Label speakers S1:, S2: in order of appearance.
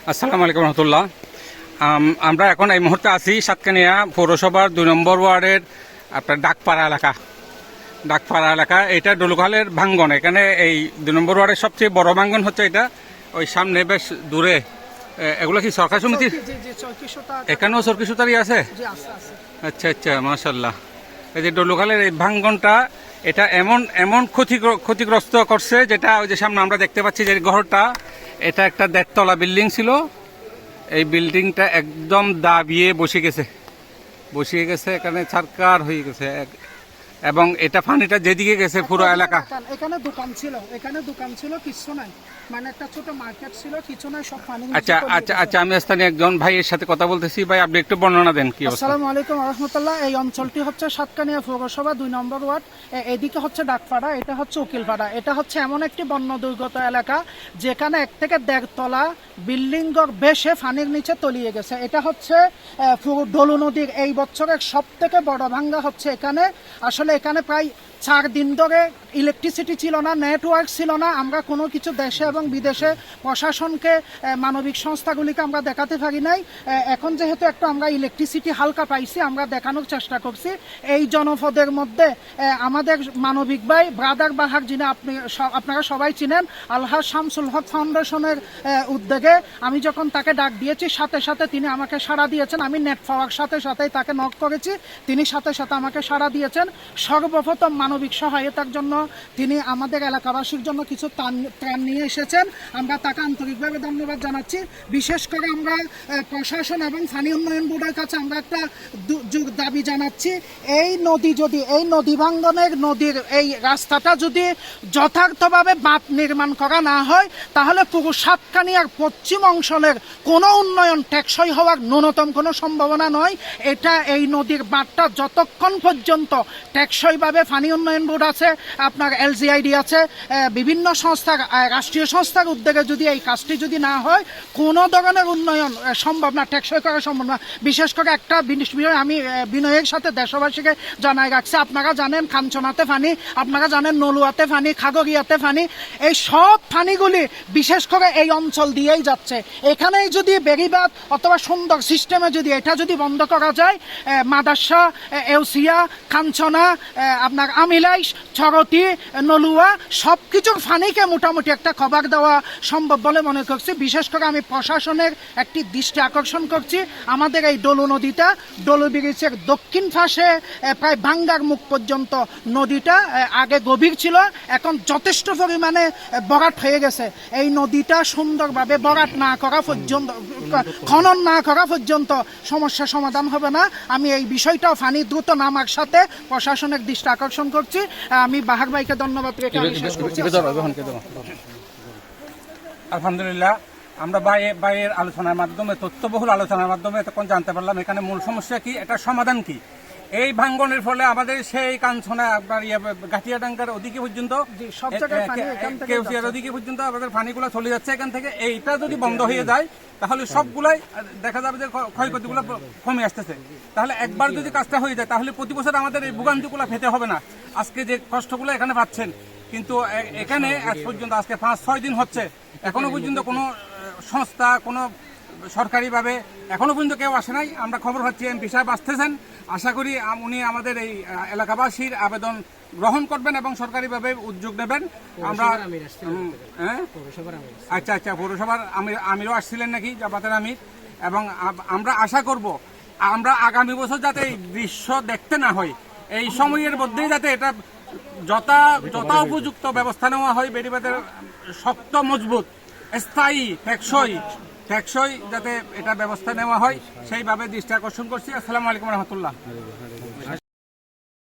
S1: আসসালামু আলাইকুম রহমতুল্লাহ। আমরা এখন এই মুহূর্তে আছি সাতকানিয়া পৌরসভার 2 নম্বর ওয়ার্ডের আপনার ডাকপাড়া এলাকা। এটা ডলুখালের ভাঙ্গন। এখানে এই 2 নম্বর ওয়ার্ডের সবচেয়ে বড় ভাঙ্গন হচ্ছে এটা। ওই সামনে বেশ দূরে এগুলো কি সরকার সমিতির? এখানেও সরকারি সুতারি আছে? আচ্ছা আচ্ছা, মাশাআল্লাহ। এই যে ডলুখালের এই ভাঙ্গনটা, এটা এমন ক্ষতিগ্রস্ত করছে, যেটা ওই যে সামনে আমরা দেখতে পাচ্ছি যে ঘরটা, এটা একটা 1.5 তলা বিল্ডিং ছিল। এই বিল্ডিংটা একদম দাবিয়ে বসিয়ে গেছে, এখানে ছারকার হয়ে গেছে। এবং এটা পানিটা যেদিকে গেছে পুরো এলাকা।
S2: এখানে দোকান ছিল কিছু নাই, মানে একটা ছোট মার্কেট ছিল, কিছু নাই, সব পানি।
S1: আচ্ছা, আমি স্থানীয় একজন ভাইয়ের সাথে কথা বলতেছি। ভাই, আপনি একটু বর্ণনা দেন কি অবস্থা?
S2: আসসালামু আলাইকুম ওয়া রাহমাতুল্লাহ। এই অঞ্চলটি হচ্ছে সাতকানিয়া পৌরসভা 2 নম্বর ওয়ার্ড। এদিকে হচ্ছে ডাকপাড়া, এটা হচ্ছে উকিলপাড়া। এটা হচ্ছে এমন একটি বন্য দুর্গত এলাকা যেখানে 1 থেকে 1.5 তলা বিল্ডিং বেশে পানির নিচে তলিয়ে গেছে। এটা হচ্ছে পুরো ডলু নদীর এই বছরের সব থেকে বড় ভাঙ্গা হচ্ছে এখানে। আসলে এখানে প্রায় 4 দিন ধরে ইলেকট্রিসিটি ছিল না, নেটওয়ার্ক ছিল না। আমরা কোনো কিছু দেশে এবং বিদেশে প্রশাসনকে, মানবিক সংস্থাগুলিকে আমরা দেখাতে পারি নাই। এখন যেহেতু একটু আমরা ইলেকট্রিসিটি হালকা পাইছি, আমরা দেখানোর চেষ্টা করছি। এই জনপদের মধ্যে আমাদের মানবিক ভাই ব্রাদার বাহার, যিনি আপনারা সবাই চিনেন, আলহাজ শামসুল হক ফাউন্ডেশনের উদ্যোগে আমি যখন তাকে ডাক দিয়েছি, সাথে সাথে তিনি আমাকে সাড়া দিয়েছেন। আমি নেট পাওয়ার সাথে সাথেই তাকে নক করেছি, তিনি সাথে সাথে আমাকে সাড়া দিয়েছেন। সর্বপ্রথম মানবিক সহায়তার জন্য তিনি আমাদের এলাকাবাসীর জন্য কিছু ত্রাণ নিয়ে এসেছেন। আমরা তাকে আন্তরিকভাবে ধন্যবাদ জানাচ্ছি। বিশেষ করে আমরা প্রশাসন এবং পানি উন্নয়ন বোর্ডের কাছে আমরা একটা দাবি জানাচ্ছি, এই নদী ভাঙ্গনের নদীর এই রাস্তাটা যদি যথার্থভাবে বাঁধ নির্মাণ করা না হয়, তাহলে পুরো সাতকানিয়ার পশ্চিম অঞ্চলের কোনো উন্নয়ন টেকসই হওয়ার ন্যূনতম কোনো সম্ভাবনা নয়। এটা এই নদীর বাঁধটা যতক্ষণ পর্যন্ত টেকসইভাবে পানি উন্নয়ন বোর্ড আছে, আপনার LGID আছে, বিভিন্ন সংস্থার, রাষ্ট্রীয় সংস্থার উদ্যোগে যদি এই কাজটি যদি না হয়, কোনো ধরনের উন্নয়ন সম্ভব না, টেকসই করা সম্ভব না। বিশেষ করে একটা বিষয় আমি বিনয়ের সাথে দেশবাসীকে জানাই রাখছি। আপনারা জানেন কাঞ্চনাতে পানি, আপনারা জানেন নলুয়াতে পানি, খাগড়িয়াতে পানি, এই সব পানিগুলি বিশেষ করে এই অঞ্চল দিয়েই যাচ্ছে। এখানেই যদি বেড়িবাঁধ অথবা সুন্দর সিস্টেমে যদি এটা যদি বন্ধ করা যায়, মাদাসা, এউসিয়া, কাঞ্চনা, আপনার আমিলাইশ, ছরতি, নলুয়া সব কিছুর পানিকে মোটামুটি একটা খবর দেওয়া সম্ভব বলে মনে করছি। বিশেষ করে আমি প্রশাসনের একটি দৃষ্টি আকর্ষণ করছি, আমাদের এই ডলু নদীটা, ডলু ব্রিজের দক্ষিণ পাশে প্রায় ভাঙ্গার মুখ পর্যন্ত নদীটা আগে গভীর ছিল, এখন যথেষ্ট পরিমাণে বরাট হয়ে গেছে। এই নদীটা সুন্দরভাবে বরাট না করা পর্যন্ত, খনন না করা পর্যন্ত সমস্যা সমাধান হবে না। আমি এই বিষয়টাও পানি দ্রুত নামার সাথে প্রশাসনের দৃষ্টি আকর্ষণ করছি। আমি বাহার ভাইকে ধন্যবাদ রেখে
S1: আলহামদুলিল্লাহ, আমরা ভাইয়ের আলোচনার মাধ্যমে, তথ্যবহুল আলোচনার মাধ্যমে তখন জানতে পারলাম এখানে মূল সমস্যা কি, এটা সমাধান কি। এই ভাঙ্গনের ফলে আমাদের সেই কাঞ্চনা, আপনার গাঠিয়াডাঙ্গার ওদিকে পর্যন্ত, কেউসিয়ার ওদিকে পর্যন্ত আমাদের পানিগুলো চলে যাচ্ছে এখান থেকে। এইটা যদি বন্ধ হয়ে যায়, তাহলে সবগুলাই দেখা যাবে যে ক্ষয়ক্ষতিগুলো কমে আসতেছে। তাহলে একবার যদি কাজটা হয়ে যায়, তাহলে প্রতি বছর আমাদের এই ভোগান্তিগুলো পেতে হবে না। আজকে যে কষ্টগুলো এখানে পাচ্ছেন, কিন্তু এখানে আজ পর্যন্ত আজকে 5-6 দিন হচ্ছে, এখনো পর্যন্ত কোনো সংস্থা, কোনো সরকারিভাবে এখনো পর্যন্ত কেউ আসে নাই। আমরা খবর পাচ্ছি MP সাহেব আসতেছেন। আশা করি উনি আমাদের এই এলাকাবাসীর আবেদন গ্রহণ করবেন এবং সরকারিভাবে উদ্যোগ নেবেন। আমরা আচ্ছা, পৌরসভার আমিরও আসছিলেন নাকি, জামাতের আমির। এবং আমরা আশা করব, আমরা আগামী বছর যাতে এই দৃশ্য দেখতে না হয়, এই সময়ের মধ্যেই যাতে এটা যথা উপযুক্ত ব্যবস্থা নেওয়া হয়, বেড়িবাঁধের শক্ত, মজবুত, স্থায়ী, টেকসই যাতে এটা ব্যবস্থা নেওয়া হয়, সেইভাবে দৃষ্টি আকর্ষণ করছি। আসসালামু আলাইকুম রহমতুল্লাহ।